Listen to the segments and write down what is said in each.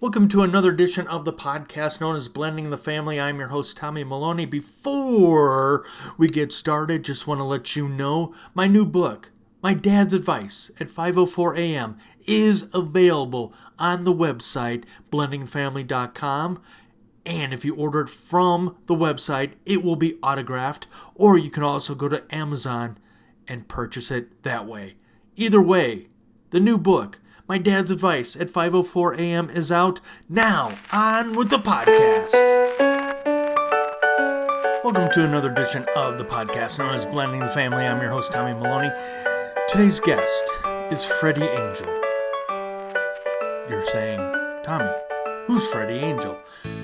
Welcome to another edition of the podcast known as Blending the Family. I'm your host, Tommy Maloney. Before we get started, just want to let you know my new book, My Dad's Advice at 5:04 a.m., is available on the website, blendingfamily.com. And if you order it from the website, it will be autographed, or you can also go to Amazon and purchase it that way. Either way, the new book, My Dad's Advice at 5:04 a.m. is out. Now, on with the podcast. Welcome to another edition of the podcast known as Blending the Family. I'm your host, Tommy Maloney. Today's guest is Freddy Angel. You're saying, Tommy, who's Freddy Angel?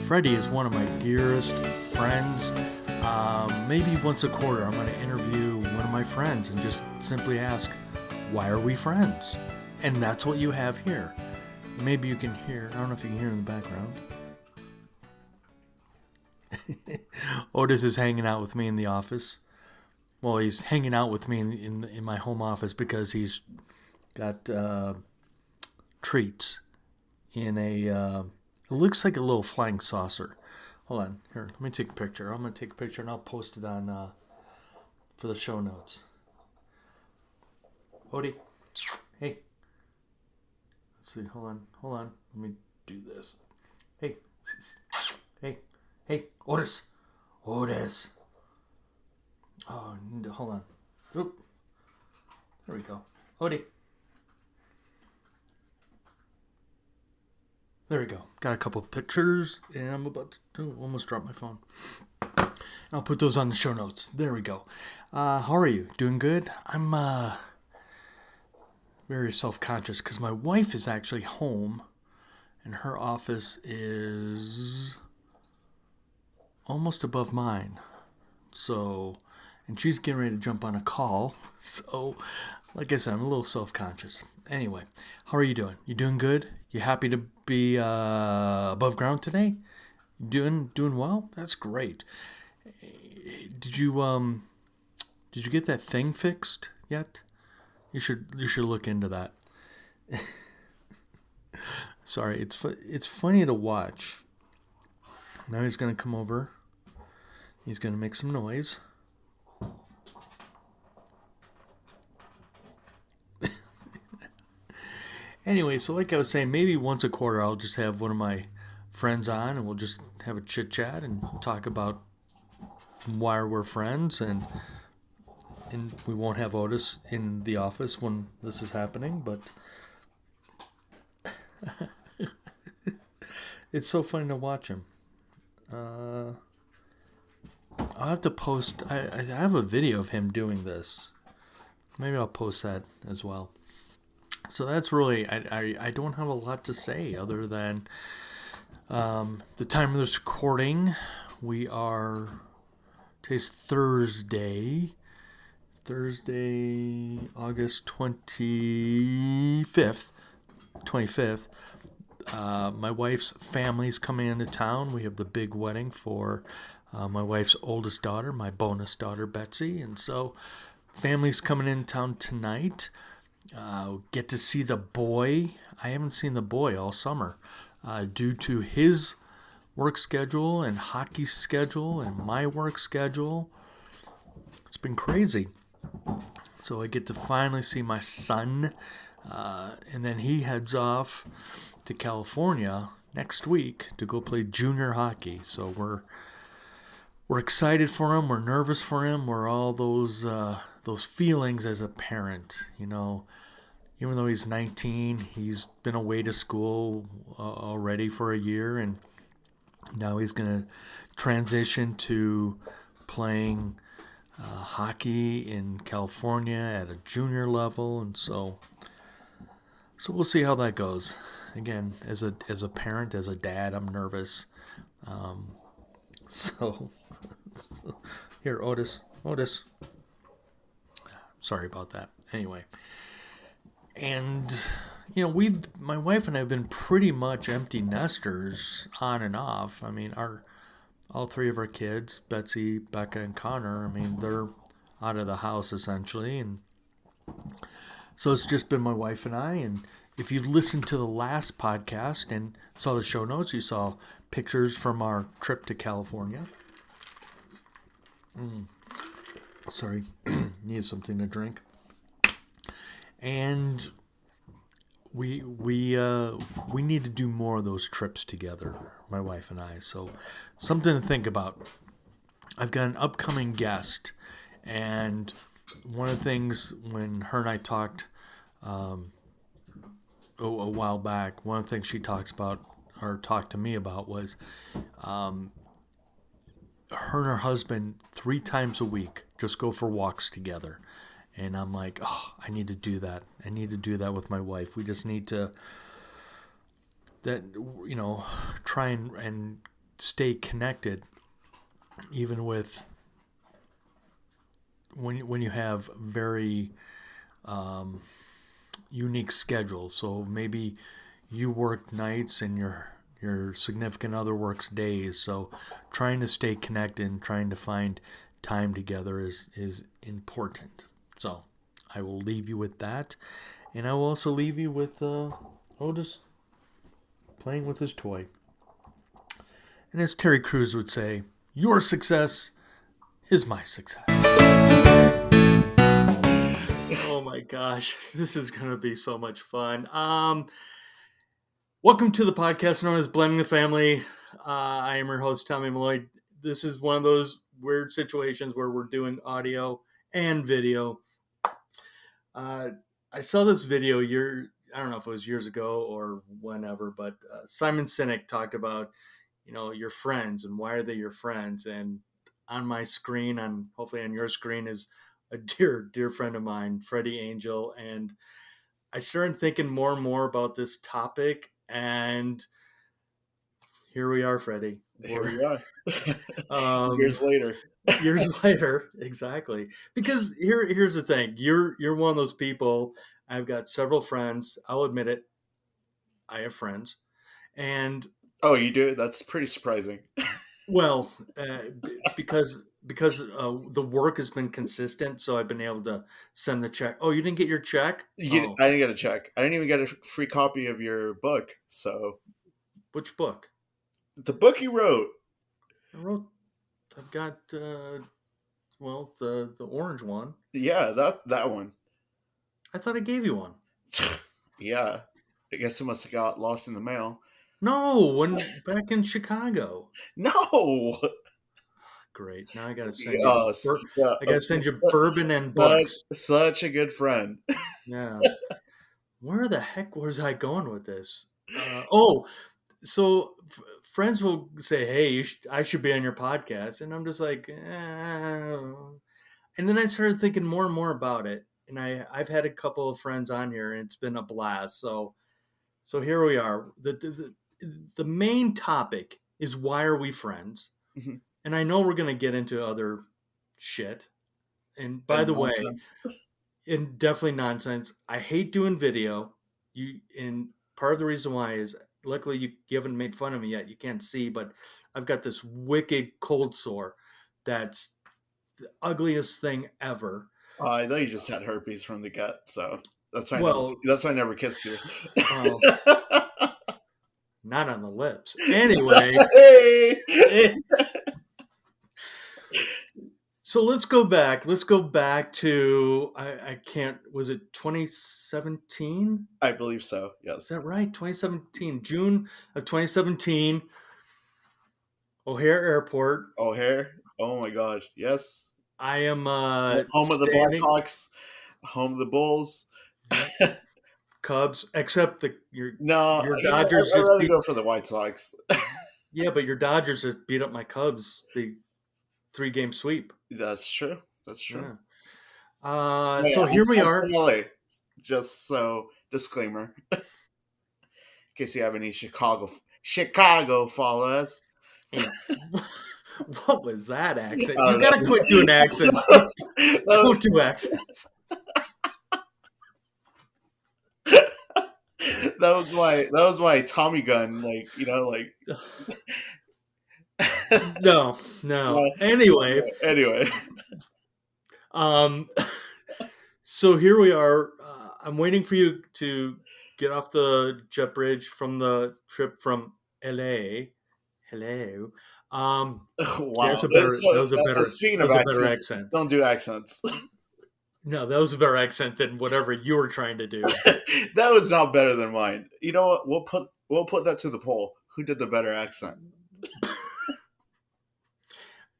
Freddy is one of my dearest friends. Maybe once a quarter I'm going to interview one of my friends and just simply ask, why are we friends? And that's what you have here. Maybe you can hear, I don't know if you can hear in the background. Otis is hanging out with me in the office. Well, he's hanging out with me in my home office because he's got treats in it looks like a little flying saucer. Hold on, here, let me take a picture. I'm going to take a picture and I'll post it on for the show notes. Odie, hey. Let's see, hold on. Let me do this. Hey, Otis. Oh, hold on. Oop. There we go. Odie. There we go. Got a couple of pictures, and I'm about to almost drop my phone. I'll put those on the show notes. There we go. How are you? Doing good? I'm very self-conscious because my wife is actually home, and her office is almost above mine. So, and she's getting ready to jump on a call. So, like I said, I'm a little self-conscious. Anyway, how are you doing? You doing good? You happy to be above ground today? Doing well? That's great. Did you get that thing fixed yet? You should look into that. Sorry, it's funny to watch. Now he's gonna come over. He's gonna make some noise. Anyway, so like I was saying, maybe once a quarter I'll just have one of my friends on and we'll just have a chit chat and talk about why we're friends, and we won't have Otis in the office when this is happening, but it's so fun to watch him. I'll have to post, I have a video of him doing this. Maybe I'll post that as well. So that's really, I don't have a lot to say other than the time of this recording. Today's Thursday, August 25th. My wife's family's coming into town. We have the big wedding for my wife's oldest daughter, my bonus daughter, Betsy. And so family's coming in town tonight. Get to see the boy. I haven't seen the boy all summer due to his work schedule and hockey schedule and my work schedule. It's been crazy. So I get to finally see my son, and then he heads off to California next week to go play junior hockey. So we're excited for him. We're nervous for him. We're all those feelings as a parent, you know. Even though he's 19, he's been away to school already for a year, and now he's going to transition to playing hockey in California at a junior level, and so we'll see how that goes. Again, as a parent, as a dad, I'm nervous. So here, Otis. Sorry about that. Anyway, and you know, my wife and I have been pretty much empty nesters on and off. I mean, all three of our kids, Betsy, Becca, and Connor, I mean, they're out of the house essentially, and so it's just been my wife and I, and if you listened to the last podcast and saw the show notes, you saw pictures from our trip to California. Sorry, need something to drink. And we need to do more of those trips together, my wife and I. So something to think about. I've got an upcoming guest, and one of the things when her and I talked a while back, one of the things she talked to me about was her and her husband 3 times a week just go for walks together. And I'm like, oh, I need to do that. I need to do that with my wife. We just need to try and stay connected, even with when you have very unique schedules. So maybe you work nights and your significant other works days. So trying to stay connected and trying to find time together is important. So I will leave you with that. And I will also leave you with Otis playing with his toy. And as Terry Crews would say, your success is my success. Oh my gosh, this is going to be so much fun. Welcome to the podcast known as Blending the Family. I am your host, Tommy Malloy. This is one of those weird situations where we're doing audio and video. I saw this video I don't know if it was years ago or whenever, but Simon Sinek talked about, your friends and why are they your friends? And on my screen, hopefully on your screen, is a dear, dear friend of mine, Freddy Angel. And I started thinking more and more about this topic, and here we are, Freddy. Here we are. Years later. Years later, exactly. Because here's the thing. You're one of those people. I've got several friends. I'll admit it. I have friends. And oh, you do? That's pretty surprising. Well, because the work has been consistent, so I've been able to send the check. Oh, you didn't get your check? I didn't get a check. I didn't even get a free copy of your book. So, which book? The book you wrote. I've got the orange one. Yeah, that one. I thought I gave you one. Yeah, I guess it must have got lost in the mail. No, back in Chicago. No. Great. Now I gotta send you. Send you bourbon and books. Such a good friend. Yeah. Where the heck was I going with this? So friends will say, "Hey, I should be on your podcast," and I'm just like, And then I started thinking more and more about it, and I've had a couple of friends on here, and it's been a blast. So here we are. The main topic is why are we friends? Mm-hmm. And I know we're going to get into other shit. And by the way, and definitely nonsense. I hate doing video. And part of the reason why is, luckily you haven't made fun of me yet. You can't see, but I've got this wicked cold sore that's the ugliest thing ever. I know you just had herpes from the gut, so that's why I never kissed you. Not on the lips. Anyway. Hey. So let's go back. Let's go back to, was it 2017? I believe so, yes. Is that right? 2017. June of 2017. O'Hare Airport. O'Hare? Oh my gosh, yes. I am home of the Blackhawks, home of the Bulls. Cubs, except your Dodgers. I'd rather go for the White Sox. Yeah, but your Dodgers just beat up my Cubs, the 3-game sweep. That's true. Yeah. So here we are. LA. Just so, disclaimer. In case you have any Chicago followers. Hey, what was that accent? You got to quit doing accents. Don't do accents. That was my Tommy gun, No. Anyway. So here we are. I'm waiting for you to get off the jet bridge from the trip from LA. Hello. Yeah, Wow. that So, was a better speaking that of was a better accents, accent. don't do accents. No, that was a better accent than whatever you were trying to do. That was not better than mine. You know what? We'll put that to the poll. Who did the better accent?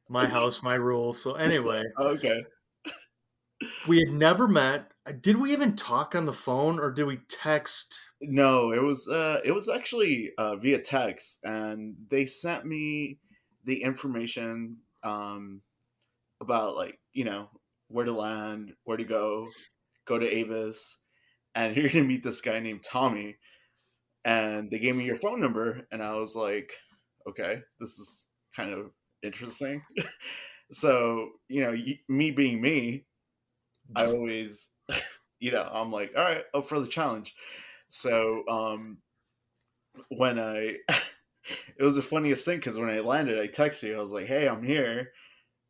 My house, my rules. So anyway, Okay. we had never met. Did we even talk on the phone or did we text? No, it was actually via text, and they sent me the information about, like, where to land, where to go to Avis, and you're gonna meet this guy named Tommy, and they gave me your phone number, and I was like, okay, this is kind of interesting. So, me being me, I always, I'm like, all right, up for the challenge. So, when I, it was the funniest thing because when I landed, I texted you. I was like, hey, I'm here.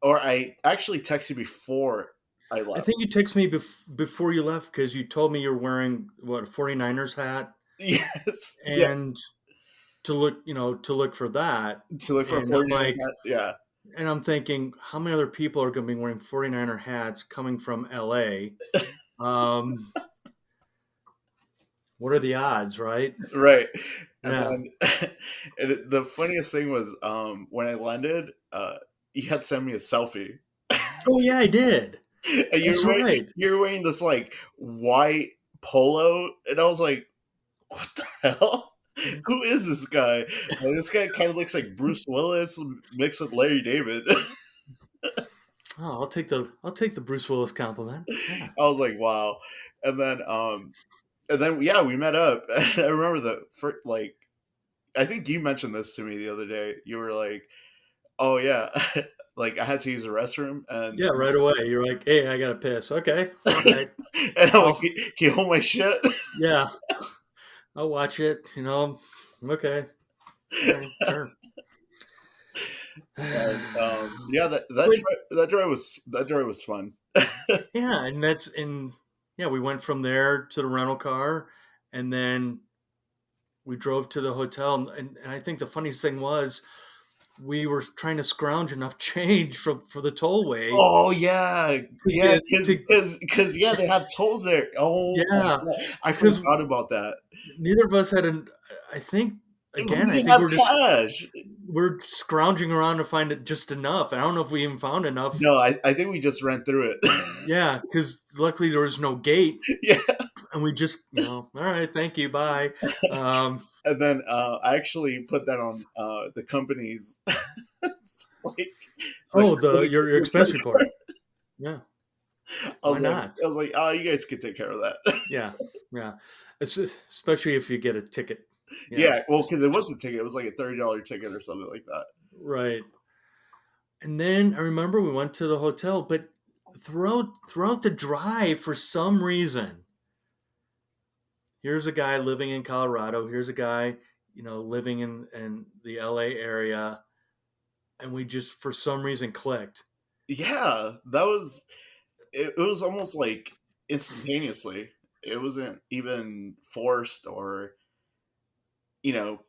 Or I actually texted you before I I left. think you texted me before you left because you told me you're wearing what, a 49ers hat Yes. Yeah. and to look for that. To look for a And I'm 49 like, hat. Yeah. and I'm thinking, how many other people are going to be wearing 49er hats coming from LA? Um, what are the odds, right? Right. And Yeah. then the funniest thing was when I landed, you had sent me a selfie. Oh yeah, I did. And That's right. you're wearing this like white polo, and I was like, what the hell? Who is this guy? Like, this guy kind of looks like Bruce Willis mixed with Larry David. Oh, I'll take the Bruce Willis compliment. Yeah. I was like, wow. And then yeah, we met up. And I remember like, I think you mentioned this to me the other day. You were like, oh yeah, like I had to use the restroom, and Yeah, right away. You're like, hey, I gotta piss. Okay. All right. and I'm like, I'll can you hold my shit? yeah, I'll watch it, Okay. All right, sure. And yeah, But that drive was fun. yeah, yeah, we went from there to the rental car and then we drove to the hotel and I think the funniest thing was we were trying to scrounge enough change for the tollway Oh yeah, to yeah, get to because yeah, they have tolls there. Oh my yeah, god, I because forgot about that. neither of us had an I think We again, I didn't think have cash. we're scrounging around to find it just enough. I don't know if we even found enough. No, I think we just ran through it. Yeah, because luckily there was no gate, Yeah, and we just, all right, thank you, bye. Um, and then I actually put that on the company's like oh, your your expense credit card. report. Yeah, I why was like, not? oh, you guys can take care of that. Yeah, yeah. Especially if you get a ticket. Yeah, Yeah, well, because it was a ticket. It was like a $30 ticket or something like that. right. And then I remember we went to the hotel, but throughout the drive, for some reason, here's a guy living in Colorado. Here's a guy, living in the LA area, and we just for some reason clicked. Yeah, that was it was almost like instantaneously. It wasn't even forced or, you know,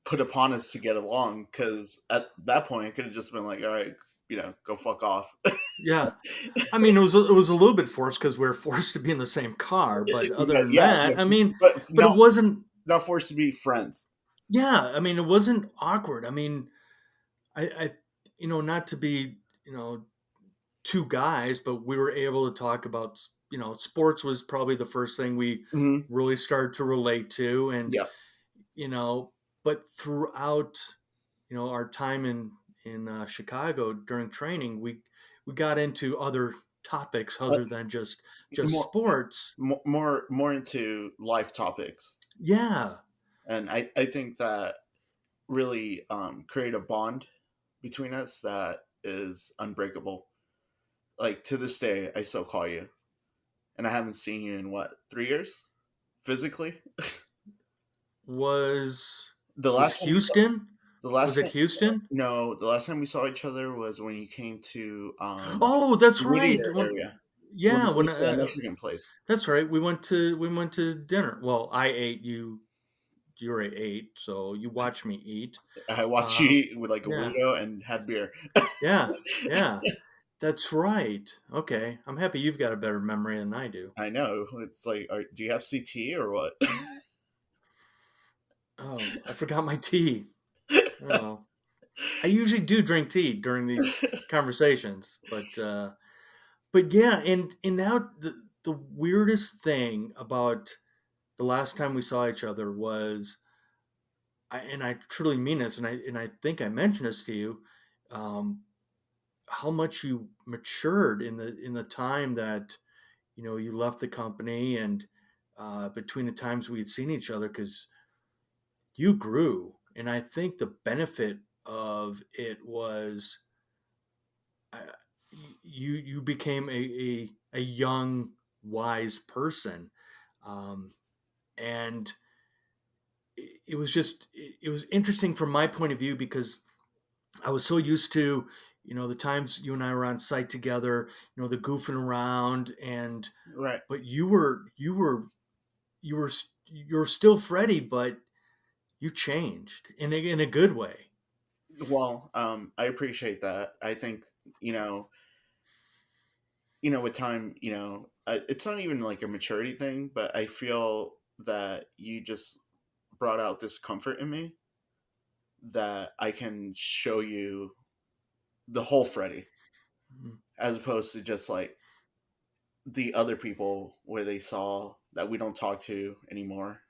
put upon us to get along because at that point it could have just been like, all right, go fuck off. Yeah, I mean it was a little bit forced because we were forced to be in the same car, but other Yeah, than yeah, that, yeah. I mean, But but it wasn't. not forced to be friends. Yeah, I mean, it wasn't awkward. I mean, I not to be two guys, but we were able to talk about sports was probably the first thing we Hmm. really started to relate to, and Yeah. you know, but throughout our time in Chicago during training, we got into other topics Uh, other than just more, sports. more into life topics. Yeah. And I think that really create a bond between us that is unbreakable. Like to this day, I still call you, and I haven't seen you in what, 3 years physically. Was The was last time we saw, Houston? the Was last it time, Houston? no, the last time we saw each other was when you came to Oh, that's right. Whittier area. Yeah, we when went to that Mexican place. that's right. We went to dinner. Well, I ate. You already ate, so you watched me eat. I watched you Uh, eat with like a yeah, weirdo and had beer. yeah, yeah. That's right. Okay, I'm happy you've got a better memory than I do. I know. It's like, do you have CT or what? Oh, I forgot my tea. Oh, I usually do drink tea during these conversations, but yeah, and now the weirdest thing about the last time we saw each other was, and I truly mean this, and I think I mentioned this to you, um, how much you matured in the time that you left the company, and between the times we had seen each other, because you grew, and I think the benefit of it was, uh, you became a young wise person, um, and it was just it was interesting from my point of view, because I was so used to, the times you and I were on site together, the goofing around, and Right. but you were still Freddy, but you changed in a good way. Well, I appreciate that. I think you know, with time, it's not even like a maturity thing, but I feel that you just brought out this comfort in me that I can show you the whole Freddy, Mhm. as opposed to just like the other people where they saw that we don't talk to anymore,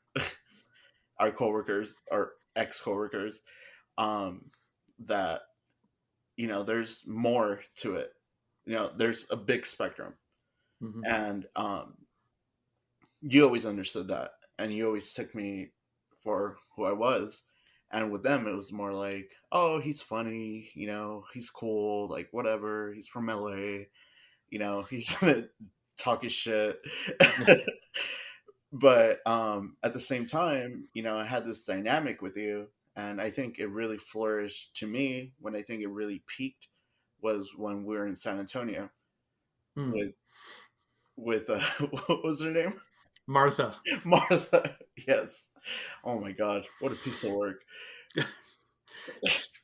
our coworkers, our ex coworkers, um, that there's more to it. There's a big spectrum, Mhm. and you always understood that, and you always took me for who I was. And with them, it was more like, oh, he's funny, he's cool, like whatever. He's from LA, he's gonna talk his shit. But at the same time, I had this dynamic with you, and I think it really flourished to me. When I think it really peaked was when we were in San Antonio Mm. with what was her name? Martha. Martha. Yes. Oh my god, what a piece of work.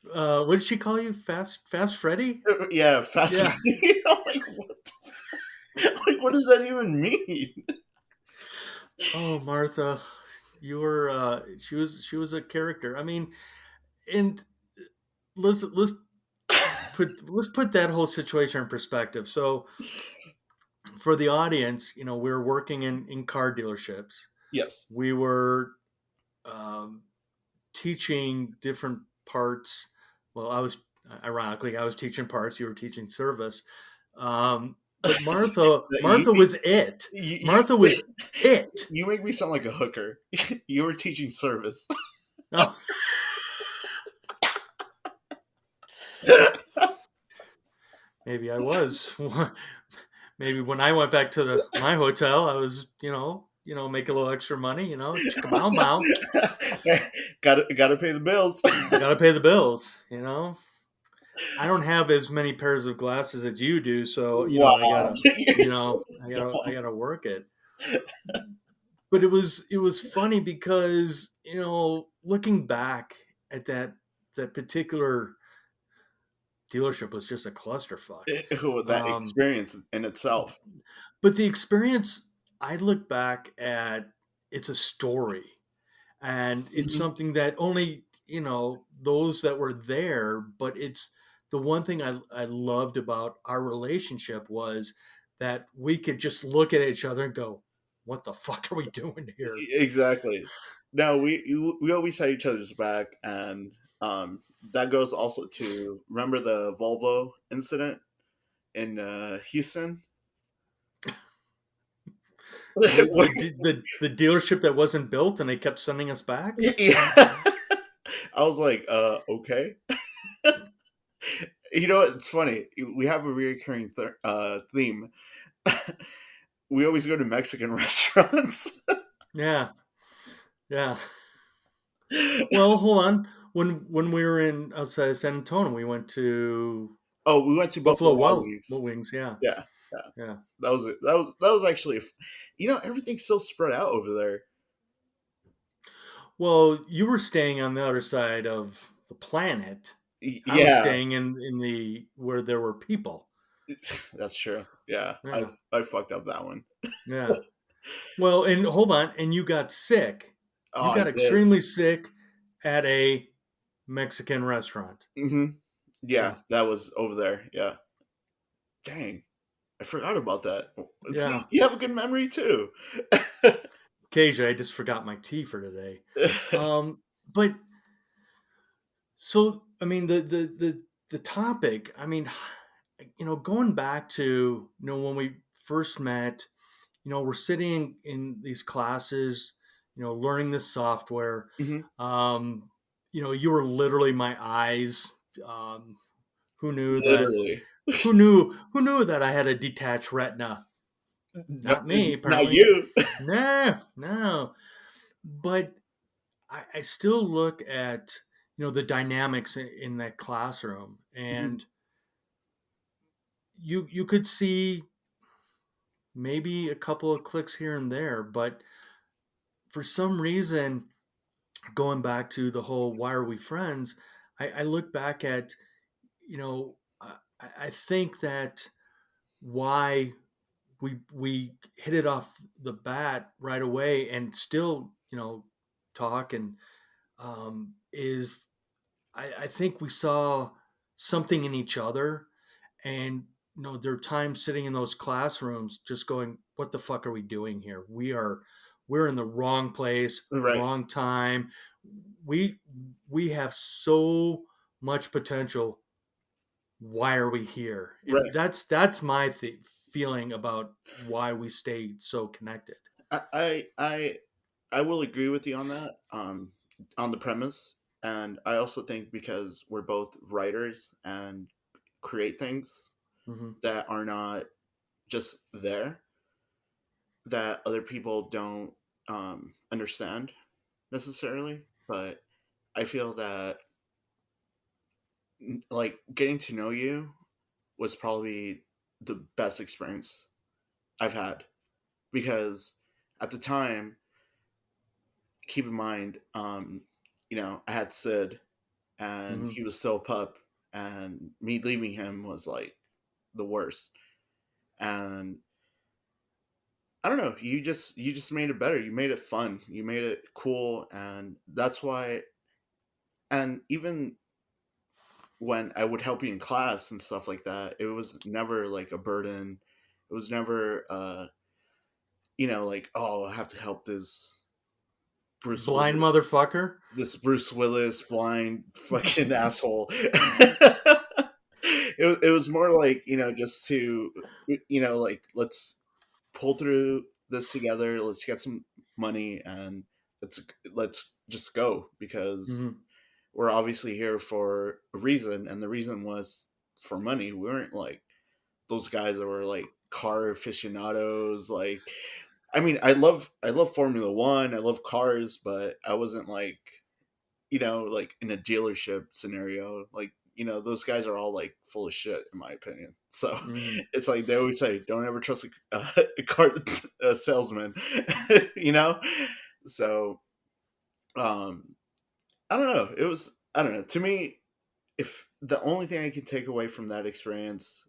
What did she call you? Fast Freddy? Yeah, Yeah. fascinating. I'm like, like, what does that even mean? Oh, Martha, you were. She was a character. I mean, and let's put that whole situation in perspective. So for the audience, we were working in car dealerships. Yes. We were um, teaching different parts. Well, ironically, I was teaching parts. You were teaching service. But You, Martha was it. you, Martha was it. you make me sound like a hooker. You were teaching service. Oh, maybe I was. Maybe when I went back to my hotel, I was, make a little extra money, chicka bow bow. Gotta pay the bills. Got to pay the bills. I don't have as many pairs of glasses as you do, so I Wow, gotta, you're so I dumb. gotta work it. But it was funny because looking back at that particular dealership was just a clusterfuck. That Um, experience in itself. but the experience, I look back at, it's a story, and it's Mhm. something that only those that were there. But it's the one thing I loved about our relationship was that we could just look at each other and go, "What the fuck are we doing here?" Exactly. No, we always had each other's back, and that goes also to, remember the Volvo incident in Houston. The dealership that wasn't built, and they kept sending us back. Yeah. I was like, okay. It's funny. We have a recurring theme. We always go to Mexican restaurants. Yeah, yeah. Well, hold on. When we were in outside of San Antonio, we went to Oh, we went to Buffalo Buffalo Wild Wild Wings. Wings. Yeah, Yeah. Yeah, Yeah. that was actually, everything's so spread out over there. Well, you were staying on the other side of the planet. I was Yeah, staying in the where there were people. that's true. Yeah, I Yeah. I fucked up that one. Yeah. Well, and hold on, and you got sick. Oh, You I got did. extremely sick at a Mexican restaurant. Hmm. Yeah, Yeah. that was over there. Yeah. Dang, I forgot about that. See, Yeah. you have a good memory too. KJ, I just forgot my tea for today. But so I mean the topic, I mean, going back to, when we first met, we're sitting in these classes, learning this software. Hmm. Um, you were literally my eyes. Um, who knew that? Literally. Who knew that I had a detached retina? No, Not me, not apparently. you. No, no. But I still look at the dynamics in that classroom, Mhm. and you could see maybe a couple of clicks here and there, but for some reason, going back to the whole "why are we friends," I look back at, I think that why we hit it off the bat right away and still talk, and is I think we saw something in each other. And there are times sitting in those classrooms just going, what the fuck are we doing here? We're in the wrong place, Right, wrong time. We we have so much potential. Why are we here? And right. that's my feeling about why we stay so connected. I will agree with you on that. On the premise, and I also think because we're both writers and create things Hmm. that are not just there, that other people don't understand necessarily. But I feel that like getting to know you was probably the best experience I've had because at the time, keep in mind, I had Sid and Hmm. he was still a pup, and me leaving him was like the worst. And I don't know, you just made it better. You made it fun. You made it cool, and that's why. And even when I would help you in class and stuff like that, it was never like a burden. It was never, like, oh, I have to help Bruce Blind Willis, motherfucker. this Bruce Willis blind fucking asshole. It was more like, just to, like, let's pull through this together. Let's get some money and let's just go because Hmm. we're obviously here for a reason, and the reason was for money. We weren't like those guys that were like car aficionados. Like, I mean, I love Formula One. I love cars, but I wasn't like, like in a dealership scenario. Like, those guys are all like full of shit, in my opinion. So Hmm. it's like they always say, don't ever trust a car salesman, you know? So, um, I don't know. I don't know. To me, if the only thing I can take away from that experience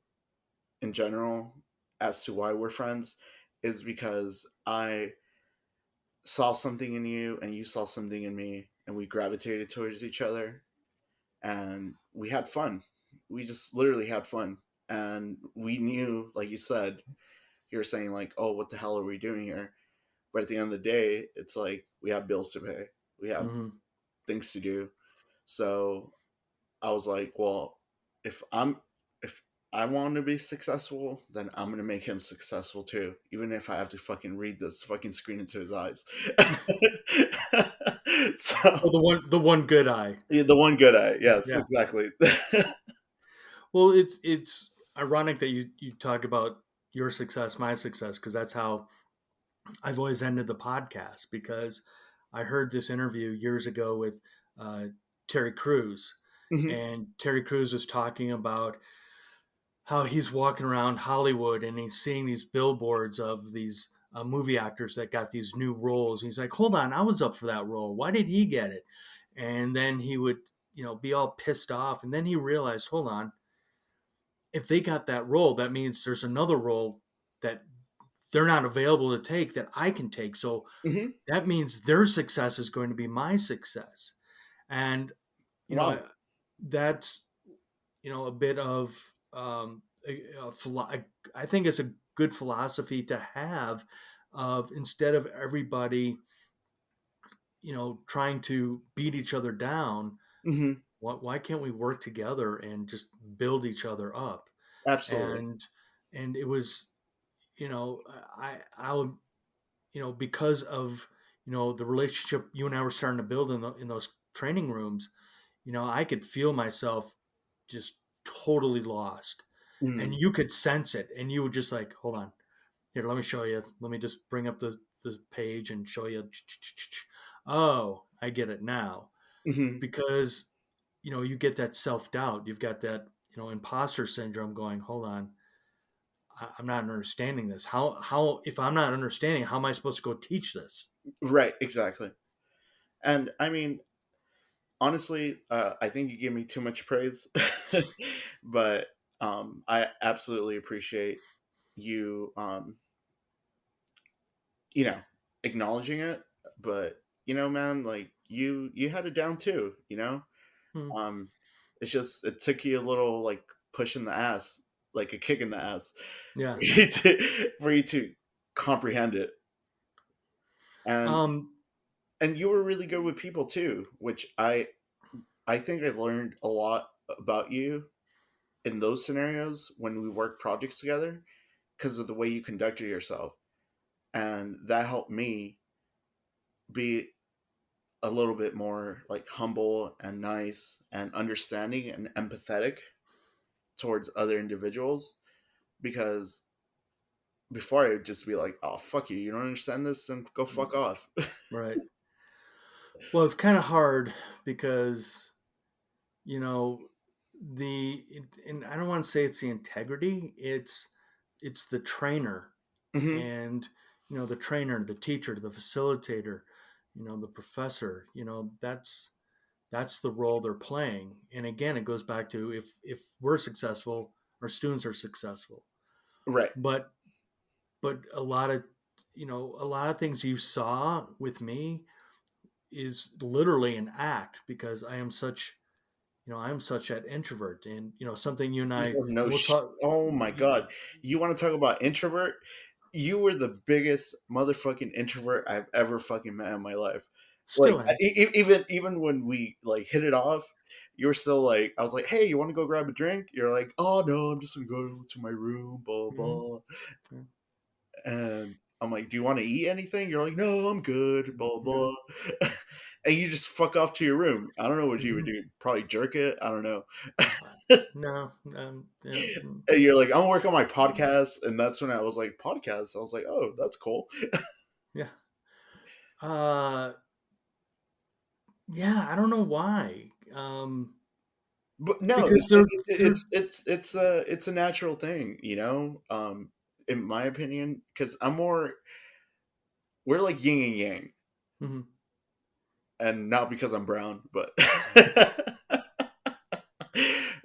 in general as to why we're friends is because I saw something in you and you saw something in me and we gravitated towards each other and we had fun. We just literally had fun. And we knew, like you said, you were saying, like, oh, what the hell are we doing here? But at the end of the day, it's like we have bills to pay, we have Hmm. things to do. So I was like, well, if I'm, if I want to be successful, then I'm going to make him successful too, even if I have to fucking read this fucking screen into his eyes. Oh, So, the one good eye. yeah, the one good eye. Yes, Yeah. exactly. Well, it's ironic that you talk about your success, my success, because that's how I've always ended the podcast. Because I heard this interview years ago with uh, Terry Crews, Mhm. and Terry Crews was talking about how he's walking around Hollywood and he's seeing these billboards of these movie actors that got these new roles. He's like, hold on, I was up for that role. Why did he get it? And then he would, be all pissed off. And then he realized, hold on, if they got that role, that means there's another role that they're not available to take that I can take. So Hmm. that means their success is going to be my success. And, you know, Wow. that's, a bit of, I think it's a good philosophy to have of instead of everybody, trying to beat each other down, Hmm. why can't we work together and just build each other up? Absolutely. And it was, you know, I would, because of, the relationship you and I were starting to build in those training rooms, I could feel myself just totally lost. And Mm. you could sense it. And you would just like, hold on, here, let me show you. Let me just bring up the page and show you. Oh, I get it now. Hmm. Because, you get that self doubt. You've got that, imposter syndrome going, hold on, I'm not understanding this. If I'm not understanding, how am I supposed to go teach this? Right. Exactly. And I mean, honestly, I think you give me too much praise, but I absolutely appreciate you, you know, acknowledging it. But man, like you had it down too. Hmm. Um, it's just it took you a little like push in the ass, like a kick in the ass, Yeah. for you to comprehend it. And Um, you were really good with people too, which I think I've learned a lot about you in those scenarios when we worked projects together because of the way you conducted yourself, and that helped me be a little bit more like humble and nice and understanding and empathetic towards other individuals, because before I would just be like, oh fuck you, you don't understand this, and go fuck off. right. Well, it's kind of hard because, you know, and I don't want to say it's the integrity. It's the trainer, Hmm. and, the trainer, the teacher, the facilitator, the professor. That's the role they're playing. And again, it goes back to if we're successful, our students are successful. Right. But a lot of things you saw with me is literally an act because I am such that introvert, and something you and I Oh, no will talk. oh my god, you want to talk about introvert? You were the biggest motherfucking introvert I've ever fucking met in my life. Like Still am. even when we like hit it off, you were still like, I was like, hey, you want to go grab a drink? You're like, oh no, I'm just gonna go to my room, blah Mhm. blah. And I'm like, do you want to eat anything? You're like, no, I'm good, blah Yeah. blah. And you just fuck off to your room. I don't know what you would Mhm. do. Probably jerk it. I don't know. No. Yeah, And you're like, I'm gonna work on my podcast, and that's when I was like, podcast. I was like, oh, that's cool. yeah. Uh, yeah. I don't know why. But no, Because they're it's a natural thing, in my opinion, because we're like yin and yang, mhm. and not because I'm brown, but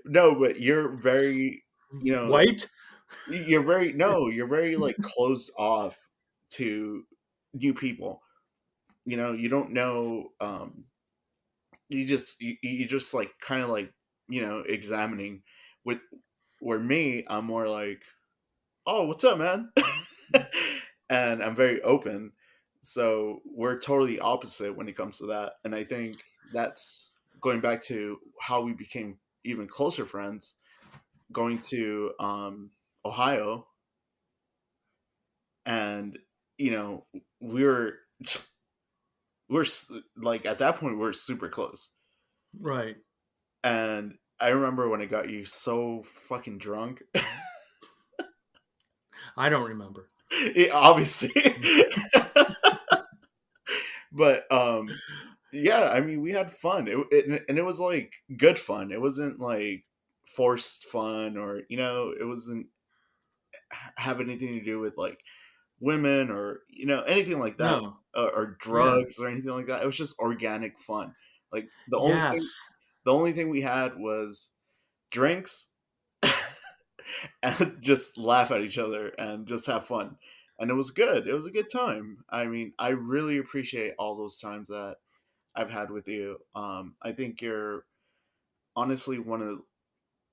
no, but you're very, you know, White. you're very no, you're very like closed off to new people. You don't know. You just like kind of like examining. With where me, I'm more like, oh, what's up, man? And I'm very open. So we're totally opposite when it comes to that. And I think that's going back to how we became even closer friends, going to Ohio. And, you know, we were, like, at that point, we're super close. Right. And I remember when I got you so fucking drunk. I don't remember. Obviously. But yeah, I mean, we had fun. And it was like good fun. It wasn't like forced fun, or it wasn't have anything to do with like women, or anything like that, No. or Yeah. drugs or anything like that. It was just organic fun. Like Yes. the only thing we had was drinks and just laugh at each other and just have fun. And it was good. It was a good time. I mean, I really appreciate all those times that I've had with you. I think you're honestly one of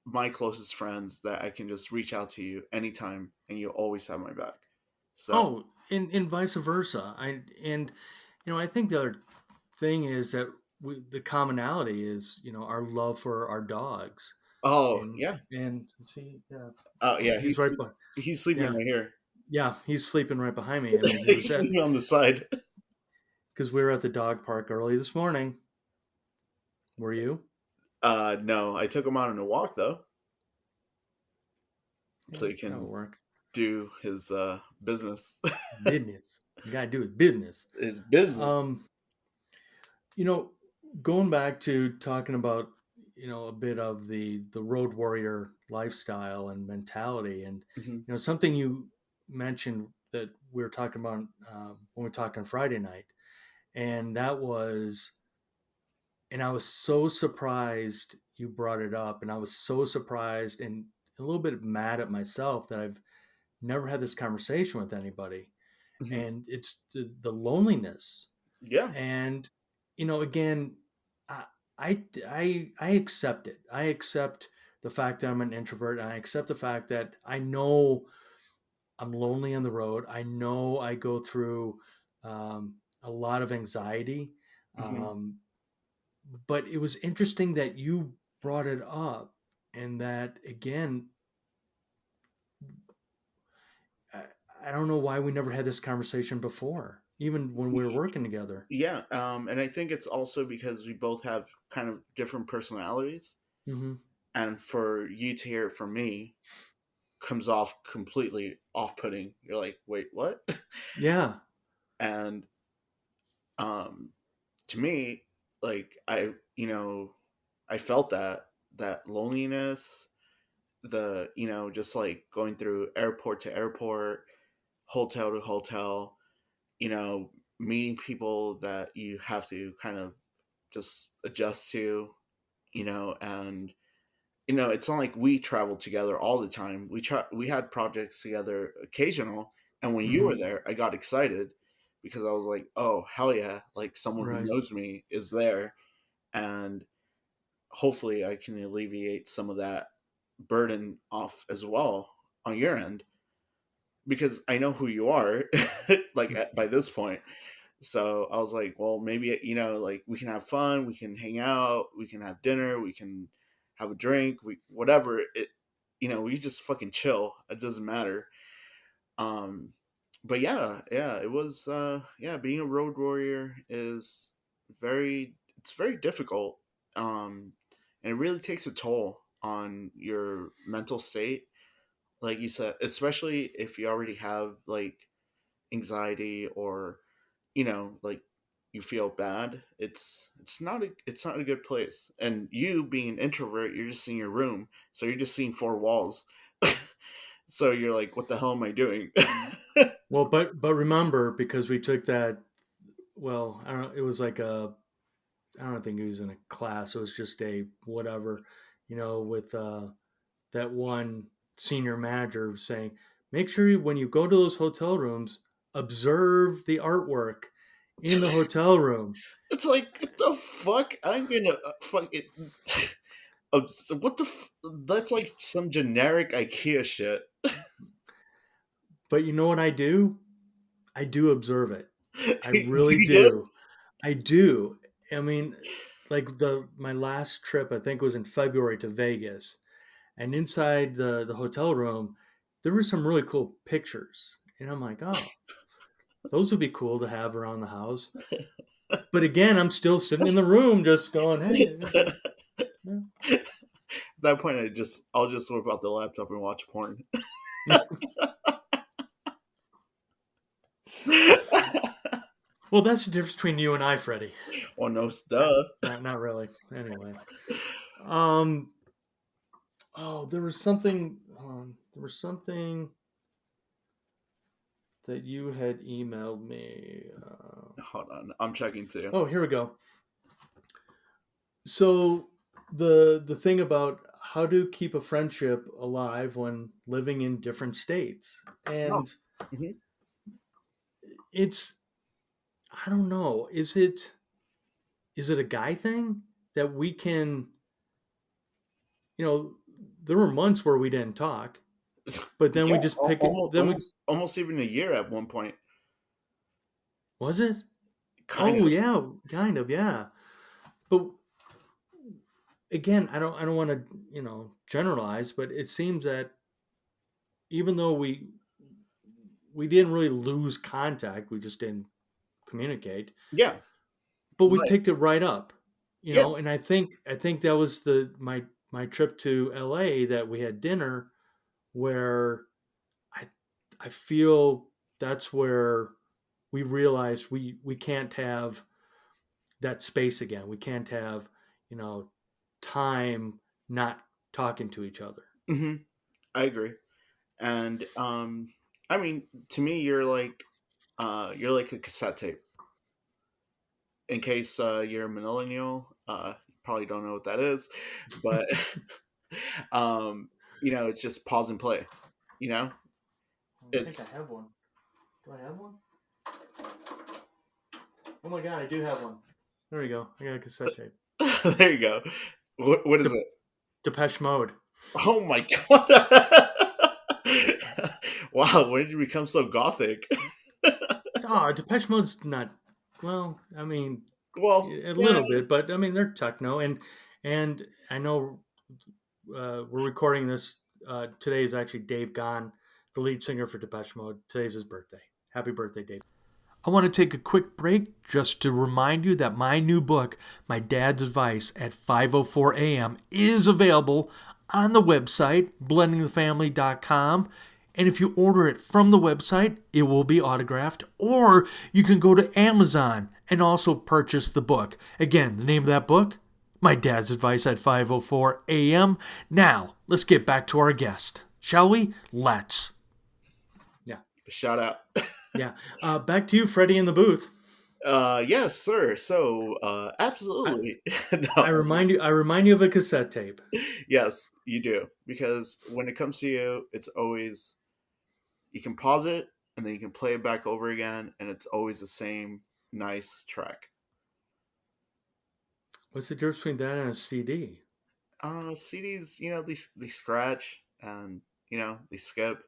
my closest friends that I can just reach out to you anytime and you'll always have my back. So, Oh, and vice versa. I think the other thing is that the commonality is, our love for our dogs. oh, And yeah. see, yeah, Oh, yeah. he's right by, He's sleeping yeah, right here. yeah, he's sleeping right behind me. I mean, it was He's that sleeping on the side. because we were at the dog park early this morning. Were you? No, I took him out on a walk though, Yeah, so he that'll can work. do his business. Business. You gotta do it. Business. His business. Um, you know, going back to talking about, a bit of the road warrior lifestyle and mentality, and Hmm. something you mentioned that we were talking about when we were talking Friday night, and that was, and I was so surprised you brought it up, and I was so surprised and a little bit mad at myself that I've never had this conversation with anybody, Hmm. and it's the loneliness. Yeah. And again, I, I accept it. I accept the fact that I'm an introvert, and I accept the fact that I know I'm lonely on the road. I know I go through a lot of anxiety. Hmm. um, but it was interesting that you brought it up, and that again, I, I don't know why we never had this conversation before, even when we were working together. Yeah. And I think it's also because we both have kind of different personalities, Hmm. and for you to hear it from me comes off completely off-putting. You're like, wait, what? Yeah. And um, to me, like I felt that loneliness, the just like going through airport to airport, hotel to hotel, you know meeting people that you have to kind of just adjust to, and it's not like we traveled together all the time. We had projects together occasional, and when you were Hmm. there I got excited because I was like, oh hell yeah, like someone who Right. knows me is there, and hopefully I can alleviate some of that burden off as well on your end, because I know who you are like by this point. So I was like, well, maybe like we can have fun, we can hang out, we can have dinner, we can have a drink, we whatever it, we just fucking chill. It doesn't matter. Um, but yeah, it was yeah, being a road warrior is it's very difficult. And it really takes a toll on your mental state, like you said, especially if you already have like anxiety, or like you feel bad. It's not a good place. And you being an introvert, you're just in your room, so you're just seeing four walls. So you're like, what the hell am I doing? Well, but remember, because we took that. Well, I don't know. It was like a. I don't think it was in a class. It was just a whatever, with that one senior manager saying, make sure when you go to those hotel rooms, observe the artwork in the hotel room. It's like, what the fuck? I'm gonna fuck it. What the? That's like some generic IKEA shit. But you know what I do? I do observe it. I really You did? do. I do. I mean, like my last trip, I think was in February to Vegas, and inside the hotel room, there were some really cool pictures, and I'm like, oh, those would be cool to have around the house. But again, I'm still sitting in the room, just going, hey, yeah. At that point, I'll just whip out the laptop and watch porn. Well, that's the difference between you and I, Freddie. Well, no, Not, duh. not really. Anyway, um, Oh, there was something. There was something that you had emailed me. Hold on, I'm checking too. Oh, here we go. So the thing about how to keep a friendship alive when living in different states, Oh, and hmm. it's, I don't know, is it a guy thing that we can, you know, there were months where we didn't talk, but then we Yeah, just pick it. almost, Then we, almost even a year at one point. was it? Kind Oh of. yeah, kind of, yeah. But again, I don't want to, generalize, but it seems that even though we didn't really lose contact, we just didn't communicate, Yeah, but we but picked it right up, yeah. and I think that was the my trip to LA, that we had dinner where I I feel that's where we realized we can't have that space again. We can't have, you know, time not talking to each other. Hmm. I agree. And I mean, to me, you're like a cassette tape. In case you're a millennial, probably don't know what that is, but um, it's just pause and play. You know, I think I it's have one. Do I have one? Oh my god, I do have one. There we go. I got a cassette tape. there you go. What is De- it? Depeche Mode. Oh my god! Wow, when did you become so gothic? Oh, Depeche Mode's not. Well, I mean, Well, a yeah. little bit, but I mean they're techno, and I know we're recording this. Today is actually Dave Gahn, the lead singer for Depeche Mode. Today's his birthday. Happy birthday, Dave! I want to take a quick break just to remind you that my new book, My Dad's Advice at 5:04 a.m., is available on the website, blendingthefamily.com. And if you order it from the website, it will be autographed. Or you can go to Amazon and also purchase the book. Again, the name of that book, My Dad's Advice at 5:04 a.m. Now, let's get back to our guest. Shall we? Let's. Yeah. Shout out. Yeah. Back to you, Freddie in the booth. Yes, sir. So, I, absolutely. I No. remind you. I remind you of a cassette tape. Yes, you do. Because when it comes to you, it's always you can pause it and then you can play it back over again, and it's always the same nice track. What's the difference between that and a CD? CDs, they scratch and they skip.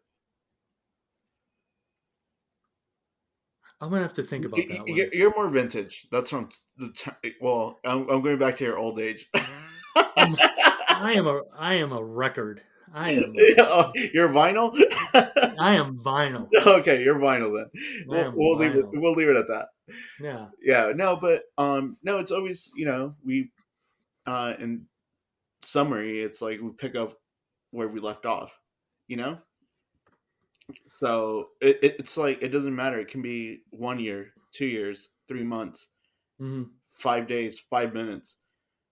I'm gonna have to think about that one. You're more vintage. That's from well, I'm going back to your old age. I'm. I am a record. Oh, you're vinyl. I am vinyl. Okay, you're vinyl then. I am We'll leave it. vinyl. We'll leave it at that. Yeah. Yeah, no, but no, it's always we in summary, it's like we pick up where we left off. You know, so it's like it doesn't matter. It can be 1 year, 2 years, 3 months, Hmm. 5 days, 5 minutes.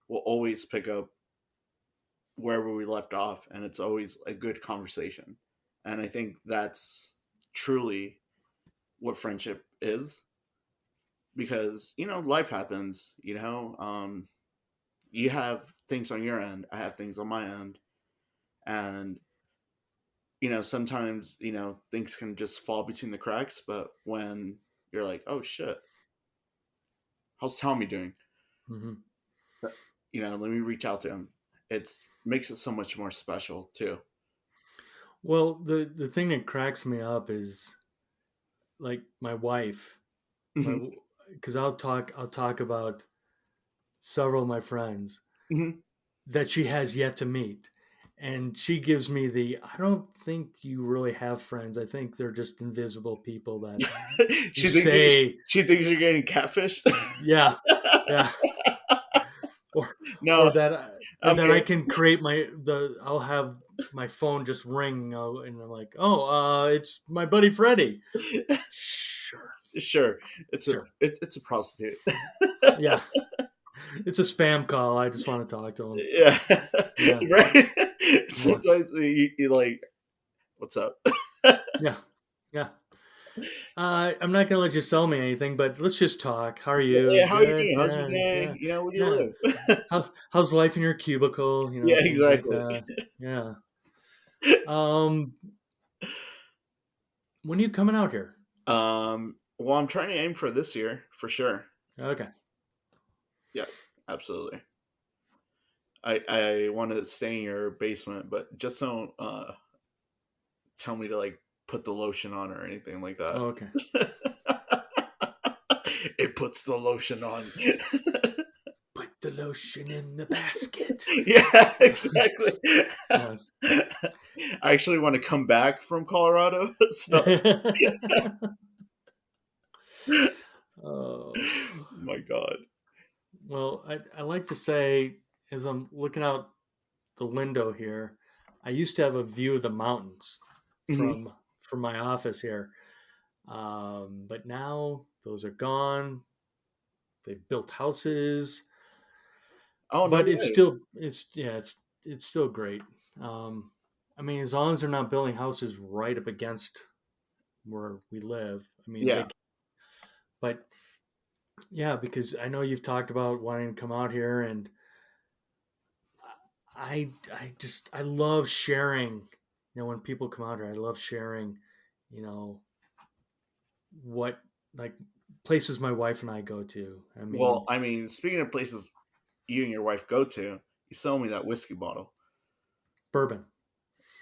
We'll always pick up wherever we left off, and it's always a good conversation. And I think that's truly what friendship is, because life happens. You have things on your end, I have things on my end, and sometimes things can just fall between the cracks. But when you're like, oh shit, how's Tommy doing? Hmm. Let me reach out to him. It's makes it so much more special too. Well, the thing that cracks me up is like my wife. My Hmm. Because I'll talk about several of my friends Hmm. that she has yet to meet. And she gives me the, I don't think you really have friends. I think they're just invisible people that you say, She thinks you're getting catfished. yeah, yeah, or No, or that or I'm that I here. can create I'll have my phone just ring, and I'm like, oh, it's my buddy Freddie. Sure, Sure, sure, it's a prostitute. yeah, it's a spam call. I just want to talk to him. Yeah, Yeah, right. Yeah. Sometimes you like, what's up? Yeah. Yeah. I'm not gonna let you sell me anything, but let's just talk. How are you? Yeah, how are you Good. doing? How's your Yeah. day? Yeah. Where do Yeah. you live? How's life in your cubicle? Yeah, Things like exactly. that. Yeah. Um, when are you coming out here? Well, I'm trying to aim for this year for sure. Okay. Yes, absolutely. I want to stay in your basement, but just don't tell me to like put the lotion on or anything like that. Oh, okay. It puts the lotion on. Put the lotion in the basket. Yeah, exactly. Yes. I actually want to come back from Colorado, so Oh. my God. Well, I like to say, as I'm looking out the window here, I used to have a view of the mountains Mhm. from from my office here, but now those are gone. They've built houses, Oh no but it's way. still it's still great. Um, I mean, as long as they're not building houses right up against where we live, I mean Yeah. they. But yeah, because I know you've talked about wanting to come out here, and I love sharing. When people come out here, I love sharing. You know what like places my wife and I go to. I Well, mean, I mean, speaking of places you and your wife go to, you sold me that whiskey bottle. bourbon.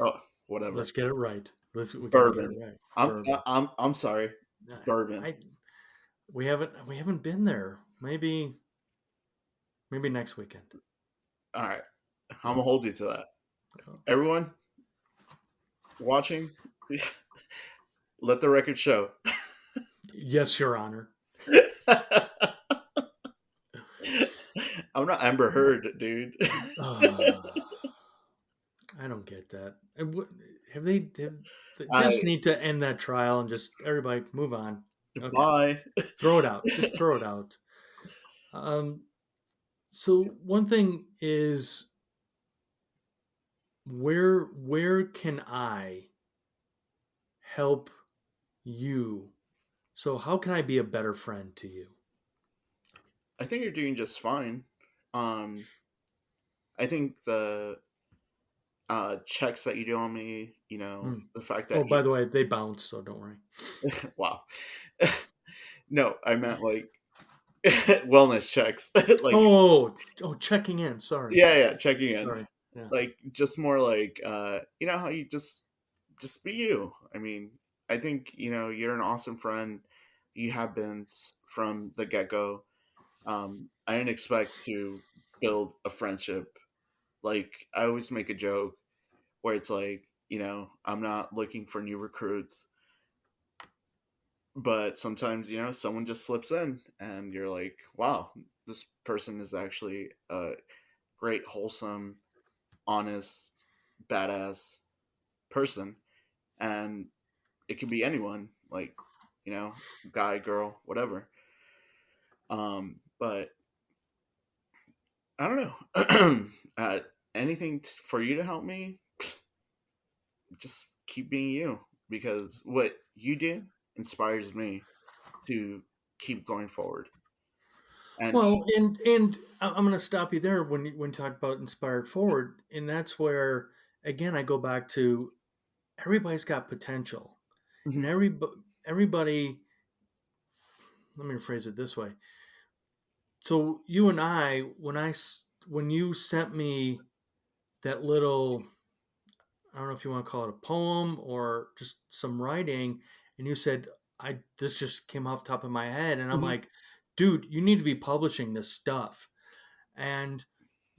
Oh, whatever. Let's get it right. We got to get it Bourbon. right. I'm Bourbon. I'm sorry. Bourbon. I we haven't been there. Maybe next weekend. All right. I'm Yeah. gonna hold you to that. Yeah. Everyone watching, let the record show. Yes, Your Honor. I'm not Amber Heard, dude. Uh, I don't get that. Have they? They I just need to end that trial and just everybody move on. Okay, bye. throw it out. Just throw it out. Um, so one thing is where can I help you? So how can I be a better friend to you? I think you're doing just fine. Um, I think the checks that you do on me, Hmm. the fact that Oh, by the way, they bounce, so don't worry. wow. No, I meant like wellness checks. Like Oh, checking in. Sorry, yeah, checking in. sorry. Yeah. Like just more like how you just be you. I mean, I think, you're an awesome friend. You have been from the get-go. I didn't expect to build a friendship. Like I always make a joke where it's like, I'm not looking for new recruits, but sometimes, someone just slips in and you're like, wow, this person is actually a great, wholesome, honest, badass person. And it could be anyone, like, guy, girl, whatever. But I don't know. Anything for you to help me, just keep being you, because what you do inspires me to keep going forward. And Well, and I'm going to stop you there when you talk about inspired forward, and that's where again I go back to everybody's got potential, and mhm, everybody. Let me rephrase it this way. So you and I, when you sent me that little, I don't know if you want to call it a poem or just some writing, and you said I this just came off the top of my head, and I'm mhm, like, dude, you need to be publishing this stuff. And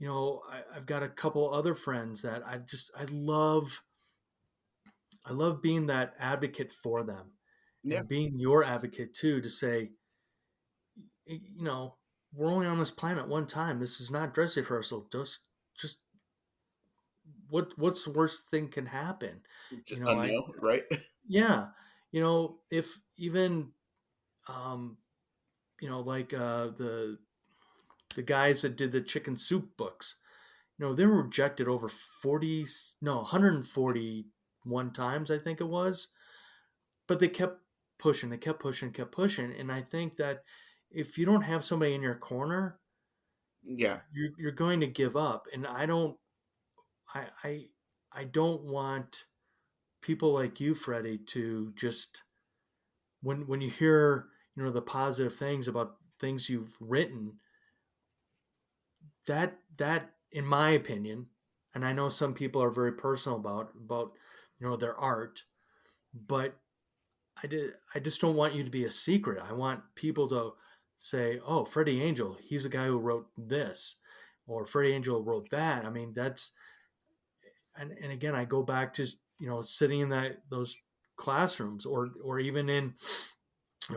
I've got a couple other friends that I love being that advocate for them, yeah, and being your advocate too, to say, we're only on this planet one time. This is not dress rehearsal. Just what's the worst thing can happen? I no, right? Yeah, if even like the guys that did the chicken soup books, they were rejected over 40, no, 141 times, I think it was. But they kept pushing, they kept pushing, kept pushing. And I think that if you don't have somebody in your corner, Yeah. you're going to give up. And I, I, I don't want people like you, Freddie, to just when you hear the positive things about things you've written, that in my opinion, and I know some people are very personal about their art, but I just don't want you to be a secret. I want people to say, "Oh, Freddy Angel, he's the guy who wrote this," or "Freddy Angel wrote that." I mean, that's and again, I go back to sitting in those classrooms, or even in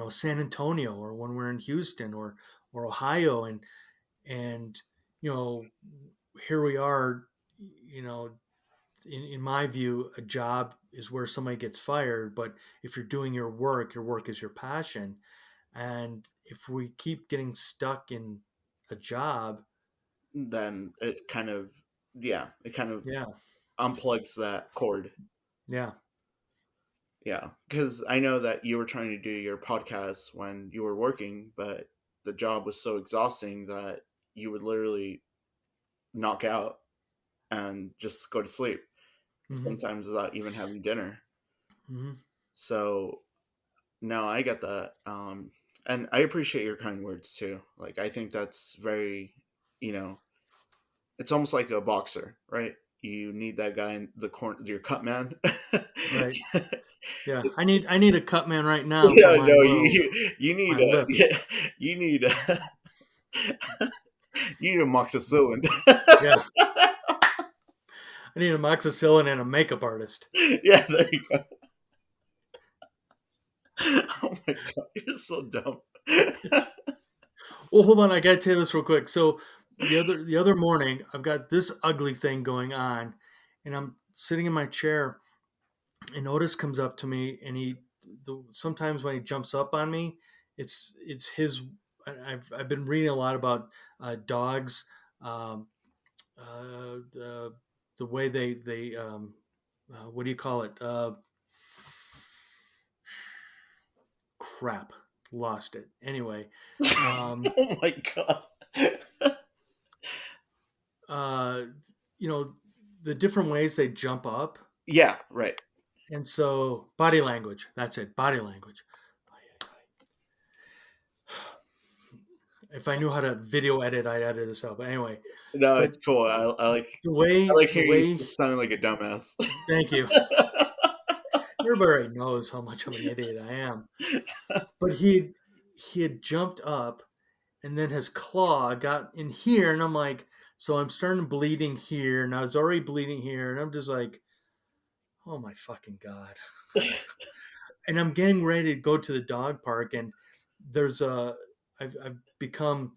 San Antonio, or when we're in Houston, or Ohio, and you know here we are, you know in my view, a job is where somebody gets fired, but if you're doing your work is your passion. And if we keep getting stuck in a job, Then it kind of, yeah, it kind of yeah, unplugs that cord. yeah, Yeah, because I know that you were trying to do your podcast when you were working, but the job was so exhausting that you would literally knock out and just go to sleep, hmm sometimes without even having dinner. hmm So no, I get that. And I appreciate your kind words too. Like, I think that's very, you know, it's almost like a boxer, right? You need that guy in the corner, your cut man. right, yeah. I need a cut man right now for Yeah, my no, little you need my a lip. yeah, you need a you need a moxicillin. Yeah, I need a moxicillin and a makeup artist. Yeah, there you go. Oh my god, you're so dumb. Well, hold on, I gotta tell you this real quick. So the other morning, I've got this ugly thing going on, and I'm sitting in my chair, and Otis comes up to me, and sometimes when he jumps up on me, it's his. I've been reading a lot about dogs, um, the way they what do you call it? Crap, lost it. Anyway, um, Oh my god. uh, you know the different ways they jump up, Yeah, right. and so body language. That's it, body language. If I knew how to video edit, I'd edit this out. But anyway, No, it's but cool. the I way like the hearing way you sounding like a dumbass. thank you. Everybody knows how much of an idiot I am. But he had jumped up, and then his claw got in here, and I'm like, so I'm starting bleeding here, and I was already bleeding here, and I'm just like, oh my fucking god. And I'm getting ready to go to the dog park, and there's a I've become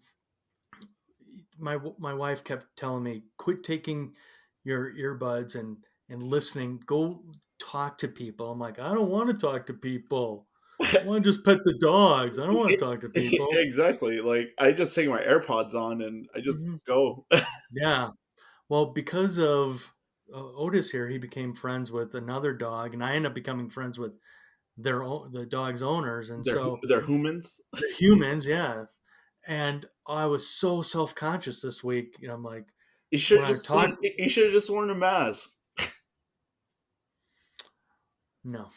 my wife kept telling me, quit taking your earbuds and listening, go talk to people. I'm like, I don't want to talk to people. I want to just pet the dogs. I don't want to talk to people. Exactly. Like, I just take my AirPods on and I just Hmm. go. Yeah. Well, because of Otis here, he became friends with another dog, and I ended up becoming friends with the dog's owners, and so They're humans. the humans, yeah. And I was so self conscious this week. I'm like, when I talk, You should have just worn a mask. no,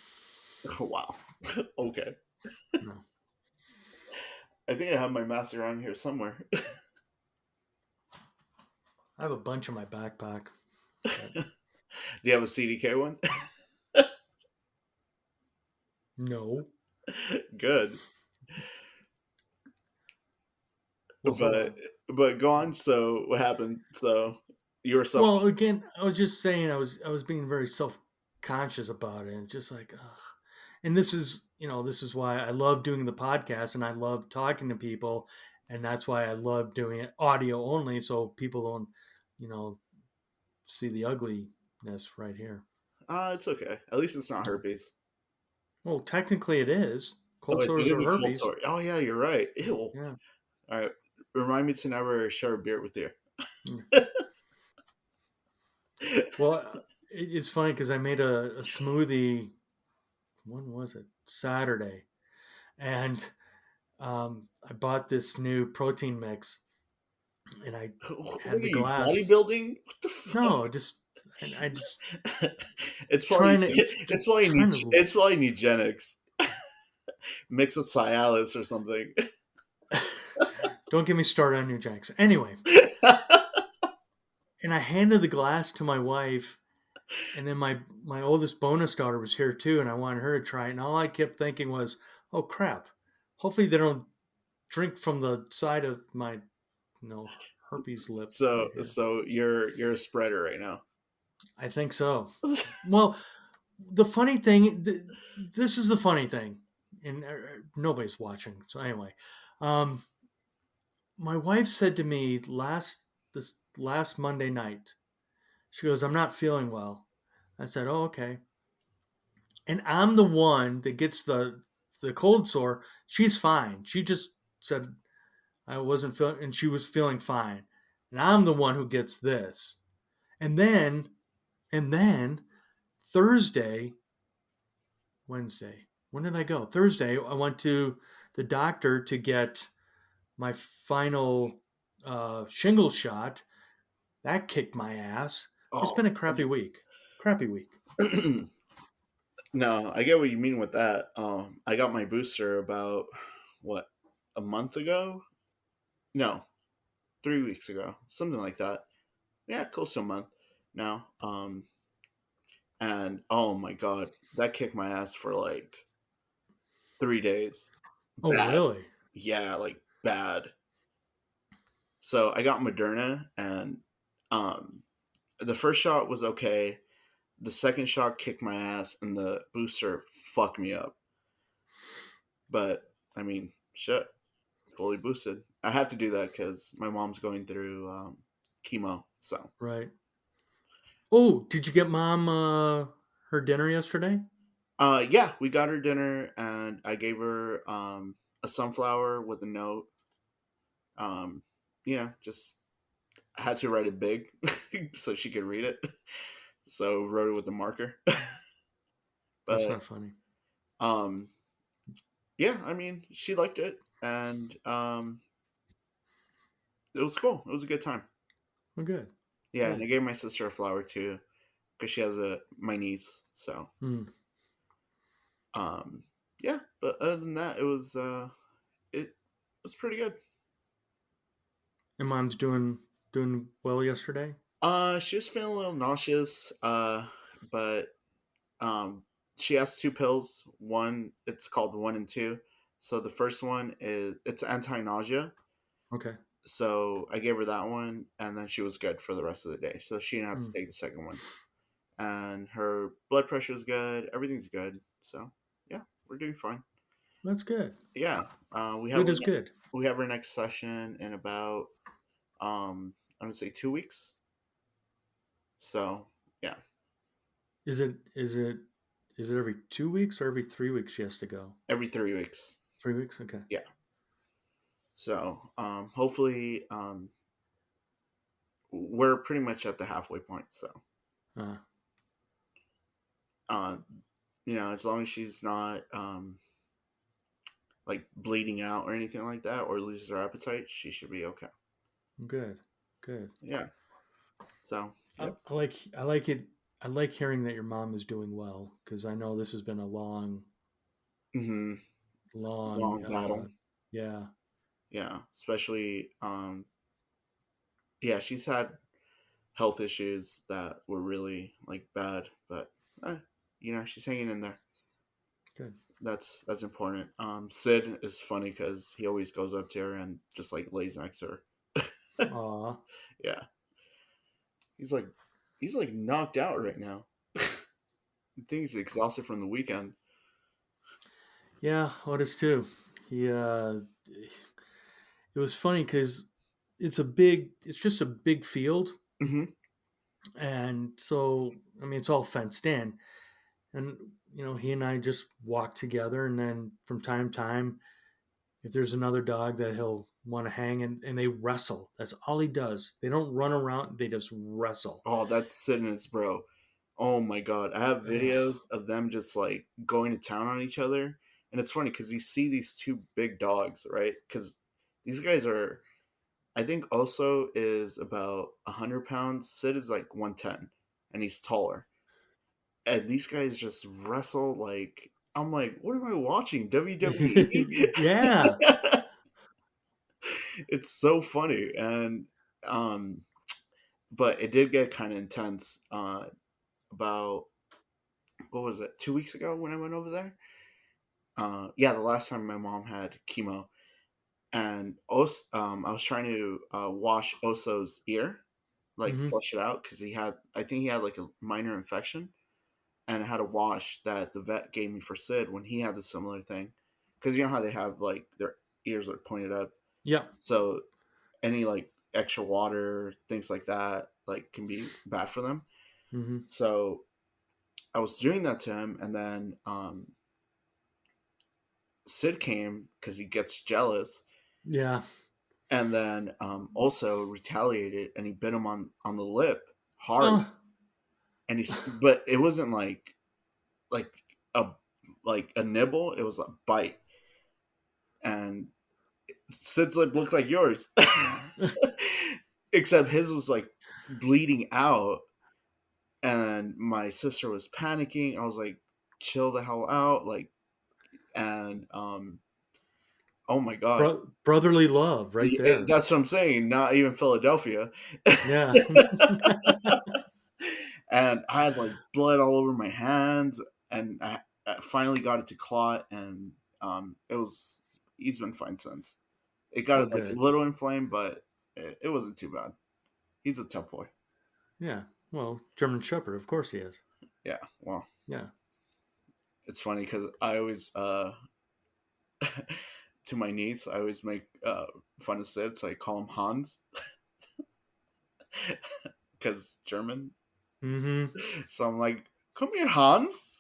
Oh, wow. Okay. no. I think I have my mask around here somewhere. I have a bunch in my backpack. But Do you have a CDK one? no. Good. Well, hold But on. go on. So what happened? So you were self. Well, again, I was just saying I was being very self conscious about it, and just like, ugh. And this is why I love doing the podcast, and I love talking to people, and that's why I love doing it audio only, so people don't, you know, see the ugliness right here. It's okay. At least it's not Yeah. herpes. Well, technically it is. Oh, Cold it sores is are a cold herpes. sore. Oh yeah, you're right. Ew. All Yeah. right. Remind me to never share a beer with you. Well, it's funny because I made a smoothie. When was it? Saturday, and I bought this new protein mix, and I What had are the you, glass. bodybuilding? What the No, just I just fuck? It's probably trying to just trying to. it's probably eugenics mixed with Cialis or something. Don't get me started on New Jacks. Anyway, and I handed the glass to my wife, and then my oldest bonus daughter was here too, and I wanted her to try it. And all I kept thinking was, "Oh crap! Hopefully they don't drink from the side of my herpes lip So right here." you're a spreader right now. I think so. Well, the funny thing, this is the funny thing, and nobody's watching. So anyway, um, my wife said to me this last Monday night, she goes, "I'm not feeling well." I said, "Oh, okay." And I'm the one that gets the cold sore. She's fine. She just said I wasn't feeling, and she was feeling fine. And I'm the one who gets this. And then, and then Thursday, Wednesday. When did I go? Thursday, I went to the doctor to get my final shingle shot. That kicked my ass. It's Oh. been a crappy week. Crappy week. No, I get what you mean with that. I got my booster about what, a month ago? No, 3 weeks ago, something like that. Yeah, close to a month now. And oh my god, that kicked my ass for like 3 days. Oh, Bad. really? Yeah, like bad. So I got Moderna, and um, the first shot was okay. The second shot kicked my ass, and the booster fucked me up. But I mean, shit, fully boosted. I have to do that because my mom's going through chemo. So, Right. Oh, did you get mom her dinner yesterday? yeah, we got her dinner, and I gave her a sunflower with a note. Um, just had to write it big so she could read it. So wrote it with a marker. That's But not funny. um, yeah, I mean, she liked it, and it was cool. It was a good time. Well, good. Yeah, and I Good. gave my sister a flower too because she has a my niece. So Mm. um, yeah, but other than that, it was pretty good. And mom's doing well yesterday. She was feeling a little nauseous. But um, she has two pills. One, it's called 1 and 2. So the first one is it's anti nausea. Okay. So I gave her that one, and then she was good for the rest of the day. So she didn't have to Mm. take the second one. And her blood pressure is good. Everything's good. So yeah, we're doing fine. That's good. Yeah, Good is good. we have our next session in about I'm gonna say 2 weeks. So yeah, Is it every 2 weeks or every 3 weeks she has to go? every 3 weeks. 3 weeks. Okay. Yeah. So hopefully we're pretty much at the halfway point. So Uh, uh, as long as she's not like bleeding out or anything like that, or loses her appetite, she should be okay. good. Good. Yeah. So yep. I like it. I like hearing that your mom is doing well because I know this has been a long, Mm-hmm. long. Long battle. Yeah. Yeah. Especially yeah, she's had health issues that were really like bad, but eh, she's hanging in there. Good. That's important. Sid is funny because he always goes up to her and just like lays next to her. Aw. Yeah, he's like knocked out right now. I think he's exhausted from the weekend. Yeah. Otis too. He. It was funny because it's just a big field, Hmm. and so I mean it's all fenced in, and he and I just walk together, and then from time to time, if there's another dog that he'll want to hang, and they wrestle. That's all he does. They don't run around. They just wrestle. Oh, that's Sidney's, bro. Oh my god, I have Ugh. videos of them just like going to town on each other, and it's funny because you see these two big dogs, right? Because these guys are, I think, Oso is about 100 pounds. Sid is like 110, and he's taller. And these guys just wrestle like I'm like, what am I watching? WWE? Yeah. It's so funny, and um, but it did get kind of intense. About what was it, 2 weeks ago when I went over there? Yeah, the last time my mom had chemo, and I was trying to wash Oso's ear, like Hmm. flush it out because I think he had like a minor infection, and I had a wash that the vet gave me for Sid when he had the similar thing, because you know how they have like their ears are pointed up, Yep. so any like extra water, things like that, like can be bad for them. Hmm. So I was doing that to him, and then Sid came because he gets jealous, Yeah. and then also retaliated, and he bit him on the lip hard, Oh. and but it wasn't like a like a nibble, it was a bite, and Sid's lip looked like yours, except his was like bleeding out, and my sister was panicking. I was like, chill the hell out, like, and oh my god. Brotherly love right there. That's what I'm saying. Not even Philadelphia. Yeah. And I had like blood all over my hands, and I finally got it to clot, and it was he's been fine since. It got Oh, it like a good. little inflamed, but it wasn't too bad. He's a tough boy. Yeah. Well, German Shepherd, of course he is. Yeah. Well, Yeah. it's funny because I always to my niece I always make fun of Sid, so I call him Hans because German. Hmm. So I'm like, come here, Hans.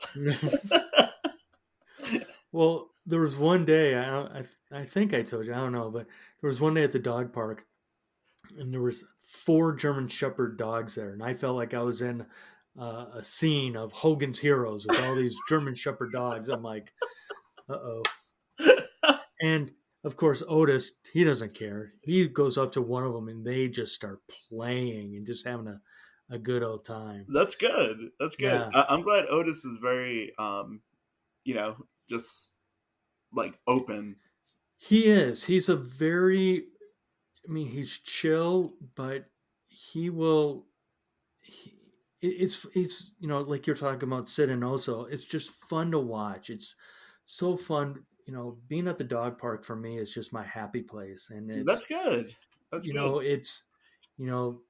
Well, there was one day I think I told you, I don't know, but there was one day at the dog park, and there was four German Shepherd dogs there, and I felt like I was in a scene of Hogan's Heroes with all these German Shepherd dogs. I'm like, uh oh. And of course, Otis, he doesn't care. He goes up to one of them, and they just start playing and just having a good old time. That's good. That's good. Yeah, I'm glad Otis is very, you know, just like open. he is. He's a very, I mean, he's chill, but he will. He, it's like you're talking about Sid and Oso. It's just fun to watch. It's so fun. Being at the dog park for me is just my happy place, and it's That's good. That's you good. know it's you know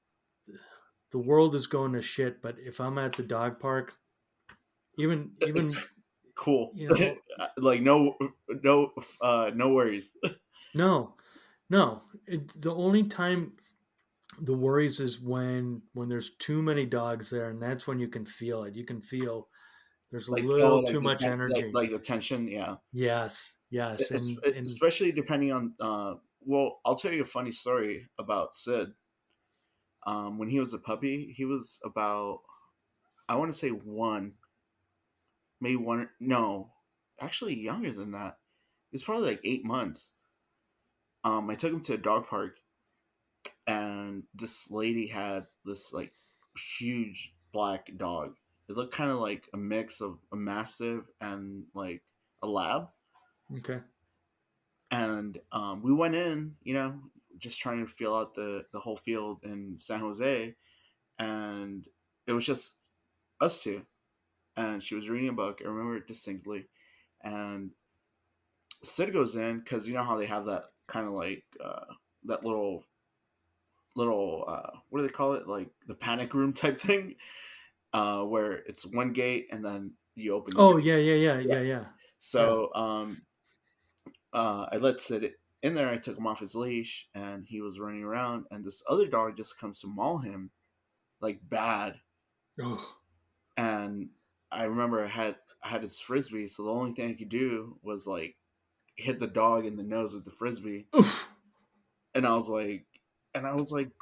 the world is going to shit, but if I'm at the dog park, even Cool. you know Like no worries. no, no, the only time the worries is when there's too many dogs there, and that's when you can feel it. You can feel there's a Like oh, little like too much energy. like the tension. Yeah. Yes, yes, and Especially depending on. Well, I'll tell you a funny story about Sid. When he was a puppy, he was about, I want to say maybe one. No, actually younger than that. He was probably like 8 months. I took him to a dog park, and this lady had this like huge black dog. It looked kind of like a mix of a mastiff and like a lab. okay, And we went in, just trying to feel out the whole field in San Jose, and it was just us two. And she was reading a book. I remember it distinctly. And Sid goes in because you know how they have that kind of like that little what do they call it, like the panic room type thing, where it's one gate and then you open the oh gate. yeah, yeah, yeah, Yeah. yeah, yeah, yeah. So I let Sid in there. I took him off his leash, and he was running around, and this other dog just comes to maul him like bad. Oh, And I remember I had his frisbee, so the only thing I could do was like hit the dog in the nose with the frisbee, oof. And I was like,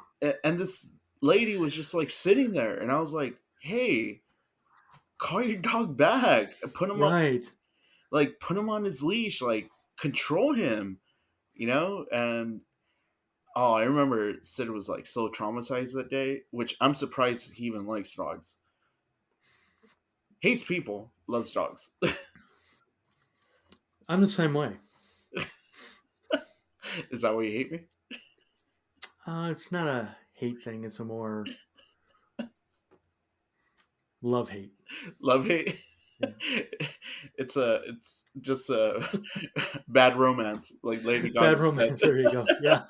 and this lady was just like sitting there, and I was like, hey, call your dog back, put him on, Right. like put him on his leash, like control him, and oh, I remember Sid was like so traumatized that day, which I'm surprised he even likes dogs. Hates people, loves dogs. I'm the same way. Is that why you hate me? It's not a hate thing. It's a more love hate. Love hate. Yeah. It's just a bad romance, like Lady Bad Gaga romance. said. There you go. Yeah.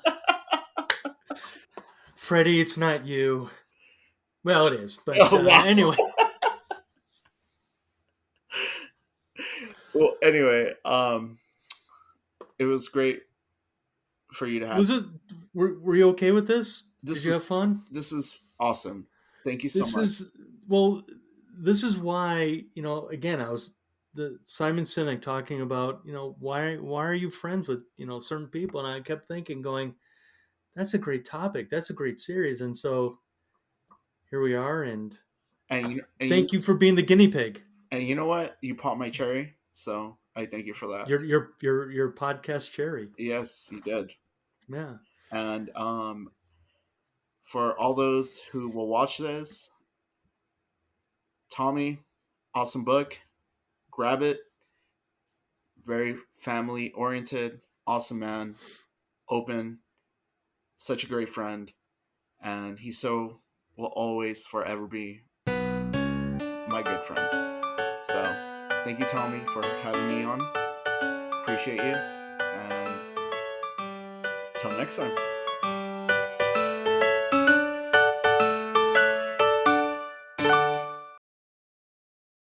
Freddy, it's not you. Well, it is. But Oh wow. anyway. Well, anyway, it was great for you to have. Was it? Were you okay with this? Did This you is have fun? this is awesome. Thank you so This much. is well. This is why Again, I was the Simon Sinek talking about why are you friends with certain people, and I kept thinking, going, that's a great topic. That's a great series, and so here we are. And And you and you thank you for being the guinea pig. and you know what? You popped my cherry, so I thank you for that. Your podcast cherry. Yes, you did. Yeah. And for all those who will watch this, Tommy, awesome book. Grab it. Very family oriented. Awesome man. Open. Such a great friend. And he so will always forever be my good friend. So thank you, Tommy, for having me on. Appreciate you. And till next time.